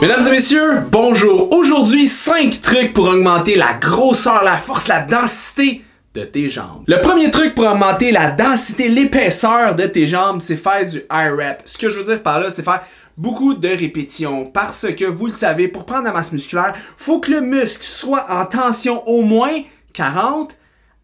Mesdames et messieurs, bonjour! Aujourd'hui, 5 trucs pour augmenter la grosseur, la force, la densité de tes jambes. Le premier truc pour augmenter la densité, l'épaisseur de tes jambes, c'est faire du high rep. Ce que je veux dire par là, c'est faire beaucoup de répétitions parce que, vous le savez, pour prendre la masse musculaire, il faut que le muscle soit en tension au moins 40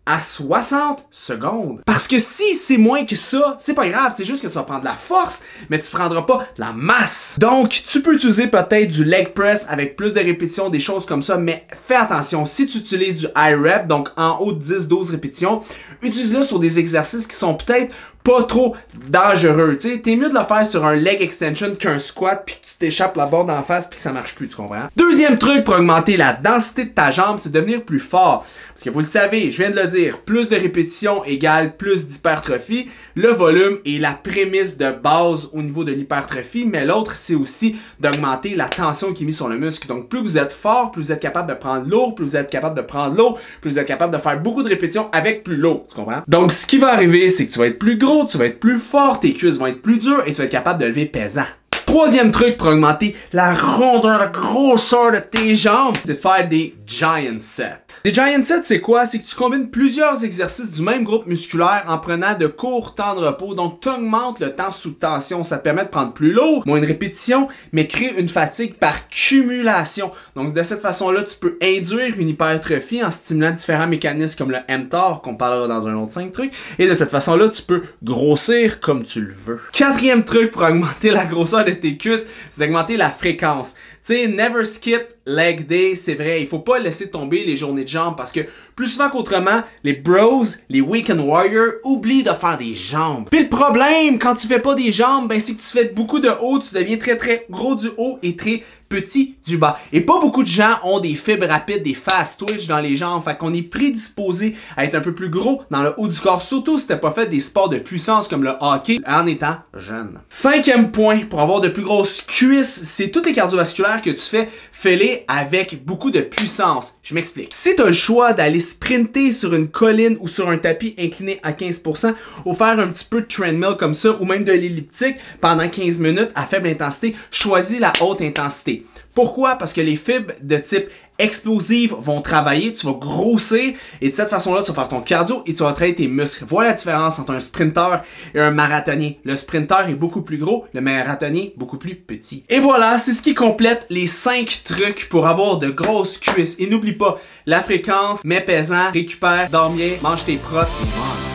à 60 secondes. Parce que si c'est moins que ça, c'est pas grave, c'est juste que tu vas prendre de la force, mais tu prendras pas de la masse. Donc, tu peux utiliser peut-être du leg press avec plus de répétitions, des choses comme ça, mais fais attention, si tu utilises du high rep, donc en haut de 10-12 répétitions, utilise-le sur des exercices qui sont peut-être pas trop dangereux. Tu sais, t'es mieux de le faire sur un leg extension qu'un squat puis que tu t'échappes la barre d'en face puis que ça marche plus, tu comprends? Deuxième truc pour augmenter la densité de ta jambe, c'est devenir plus fort. Parce que vous le savez, je viens de le dire, plus de répétitions égale plus d'hypertrophie. Le volume est la prémisse de base au niveau de l'hypertrophie, mais l'autre, c'est aussi d'augmenter la tension qui est mise sur le muscle. Donc, plus vous êtes fort, plus vous êtes capable de prendre lourd, plus vous êtes capable de prendre lourd, plus vous êtes capable de faire beaucoup de répétitions avec plus lourd, tu comprends? Donc, ce qui va arriver, c'est que tu vas être plus gros, tu vas être plus fort, tes cuisses vont être plus dures et tu vas être capable de lever pesant. Troisième truc pour augmenter la rondeur, la grosseur de tes jambes, c'est de faire des giant sets. Des giant sets, c'est quoi? C'est que tu combines plusieurs exercices du même groupe musculaire en prenant de courts temps de repos. Donc, tu augmentes le temps sous tension. Ça te permet de prendre plus lourd, moins de répétitions, mais créer une fatigue par cumulation. Donc, de cette façon-là, tu peux induire une hypertrophie en stimulant différents mécanismes comme le mTOR, qu'on parlera dans un autre 5 trucs. Et de cette façon-là, tu peux grossir comme tu le veux. Quatrième truc pour augmenter la grosseur de tes cuisses, c'est d'augmenter la fréquence. Tu sais, never skip leg day, c'est vrai, il faut pas laisser tomber les journées de jambes parce que plus souvent qu'autrement, les bros, les weekend warriors oublient de faire des jambes. Puis le problème, quand tu fais pas des jambes, ben c'est que tu fais beaucoup de haut, tu deviens très gros du haut et très petit du bas. Et pas beaucoup de gens ont des fibres rapides, des fast twitch dans les jambes, fait qu'on est prédisposé à être un peu plus gros dans le haut du corps, surtout si t'as pas fait des sports de puissance comme le hockey en étant jeune. Cinquième point, pour avoir de plus grosses cuisses, c'est tous les cardiovasculaires que tu fais, fais-les avec beaucoup de puissance. Je m'explique. Si tu as le choix d'aller sprinter sur une colline ou sur un tapis incliné à 15% ou faire un petit peu de treadmill comme ça ou même de l'elliptique pendant 15 minutes à faible intensité, choisis la haute intensité. Pourquoi? Parce que les fibres de type explosive vont travailler, tu vas grossir et de cette façon-là, tu vas faire ton cardio et tu vas travailler tes muscles. Voilà la différence entre un sprinteur et un marathonien. Le sprinteur est beaucoup plus gros, le marathonien beaucoup plus petit. Et voilà, c'est ce qui complète les 5 trucs pour avoir de grosses cuisses. Et n'oublie pas, la fréquence, mets pesant, récupère, dors bien, mange tes protes et mange.